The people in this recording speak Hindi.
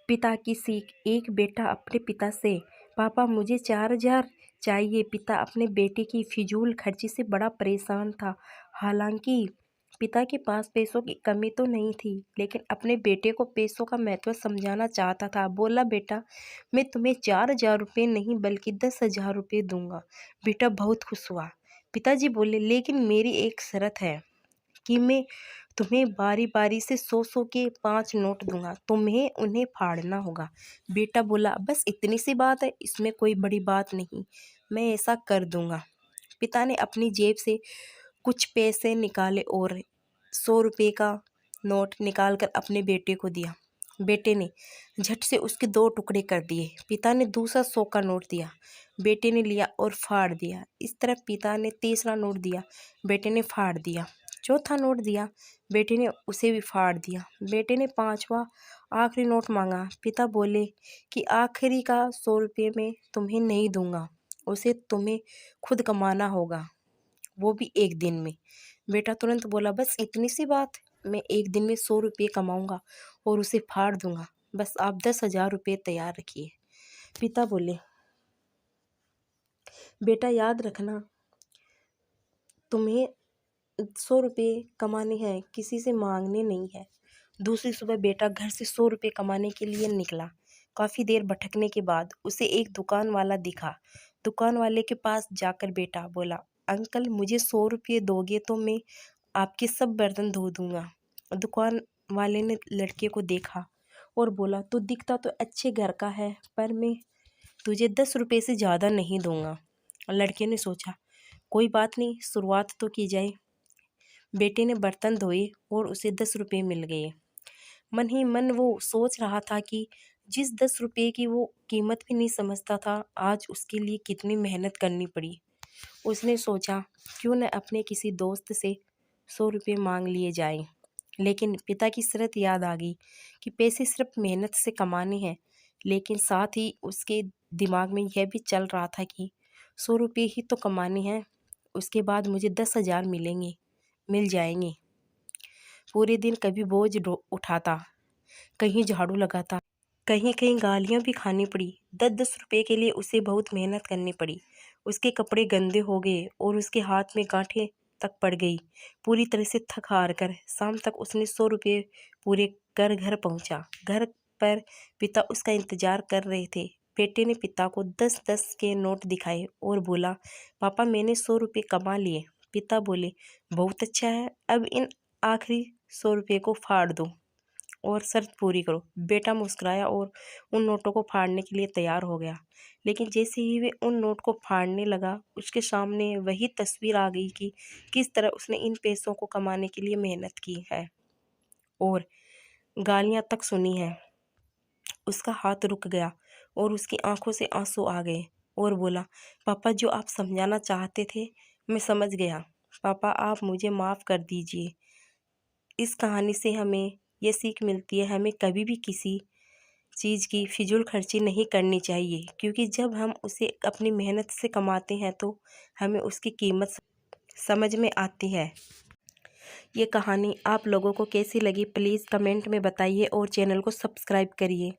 पिता की सीख। एक बेटा अपने पिता से, पापा मुझे 4,000 चाहिए। पिता अपने बेटे की फिजूल खर्ची से बड़ा परेशान था। हालांकि पिता के पास पैसों की कमी तो नहीं थी, लेकिन अपने बेटे को पैसों का महत्व समझाना चाहता था। बोला, बेटा मैं तुम्हें 4,000 रुपये नहीं बल्कि 10,000 रुपये दूंगा। बेटा बहुत खुश हुआ। पिताजी बोले, लेकिन मेरी एक शर्त है कि मैं तुम्हें बारी बारी से 100-100 के 5 नोट दूंगा, तुम्हें उन्हें फाड़ना होगा। बेटा बोला, बस इतनी सी बात है, इसमें कोई बड़ी बात नहीं, मैं ऐसा कर दूंगा। पिता ने अपनी जेब से कुछ पैसे निकाले और 100 रुपये का नोट निकालकर अपने बेटे को दिया। बेटे ने झट से उसके 2 टुकड़े कर दिए। पिता ने दूसरा 100 का नोट दिया। बेटे ने लिया और फाड़ दिया। इस तरह पिता ने तीसरा नोट दिया, बेटे ने फाड़ दिया। चौथा नोट दिया, बेटे ने उसे भी फाड़ दिया। बेटे ने 5वां आखिरी नोट मांगा। पिता बोले कि आखिरी का 100 रुपये मैं तुम्हें नहीं दूंगा, उसे तुम्हें खुद कमाना होगा, वो भी एक दिन में। बेटा तुरंत बोला, बस इतनी सी बात, मैं एक दिन में 100 रुपये कमाऊंगा और उसे फाड़ दूंगा, बस आप 10,000 रुपये तैयार रखिए। पिता बोले, बेटा याद रखना, तुम्हें 100 रुपये कमाने हैं, किसी से मांगने नहीं है। दूसरी सुबह बेटा घर से 100 रुपये कमाने के लिए निकला। काफ़ी देर भटकने के बाद उसे एक दुकान वाला दिखा। दुकान वाले के पास जाकर बेटा बोला, अंकल मुझे 100 रुपये दोगे तो मैं आपके सब बर्तन धो दूंगा। दुकान वाले ने लड़के को देखा और बोला, तू दिखता तो अच्छे घर का है, पर मैं तुझे 10 रुपये से ज़्यादा नहीं दूंगा। लड़के ने सोचा, कोई बात नहीं, शुरुआत तो की जाए। बेटे ने बर्तन धोए और उसे 10 रुपये मिल गए। मन ही मन वो सोच रहा था कि जिस 10 रुपये की वो कीमत भी नहीं समझता था, आज उसके लिए कितनी मेहनत करनी पड़ी। उसने सोचा, क्यों न अपने किसी दोस्त से 100 रुपये मांग लिए जाएं। लेकिन पिता की शर्त याद आ गई कि पैसे सिर्फ मेहनत से कमाने हैं। लेकिन साथ ही उसके दिमाग में यह भी चल रहा था कि 100 रुपये ही तो कमाने हैं, उसके बाद मुझे 10,000 मिल जाएंगे। पूरे दिन कभी बोझ उठाता, कहीं झाड़ू लगाता, कहीं कहीं गालियाँ भी खानी पड़ी। 10-10 रुपये के लिए उसे बहुत मेहनत करनी पड़ी। उसके कपड़े गंदे हो गए और उसके हाथ में गांठें तक पड़ गई। पूरी तरह से थक हार कर शाम तक उसने 100 रुपये पूरे कर घर पहुंचा। घर पर पिता उसका इंतजार कर रहे थे। बेटे ने पिता को 10-10 के नोट दिखाए और बोला, पापा मैंने 100 रुपये कमा लिए। पिता बोले, बहुत अच्छा है, अब इन आखिरी 100 रुपये को फाड़ दो और शर्त पूरी करो। बेटा मुस्कुराया और उन नोटों को फाड़ने के लिए तैयार हो गया। लेकिन जैसे ही वे उन नोट को फाड़ने लगा, उसके सामने वही तस्वीर आ गई कि किस तरह उसने इन पैसों को कमाने के लिए मेहनत की है और गालियां तक सुनी है। उसका हाथ रुक गया और उसकी आंखों से आंसू आ गए और बोला, पापा जो आप समझाना चाहते थे मैं समझ गया। पापा आप मुझे माफ़ कर दीजिए। इस कहानी से हमें ये सीख मिलती है, हमें कभी भी किसी चीज़ की फिजूल खर्ची नहीं करनी चाहिए, क्योंकि जब हम उसे अपनी मेहनत से कमाते हैं तो हमें उसकी कीमत समझ में आती है। ये कहानी आप लोगों को कैसी लगी प्लीज़ कमेंट में बताइए और चैनल को सब्सक्राइब करिए।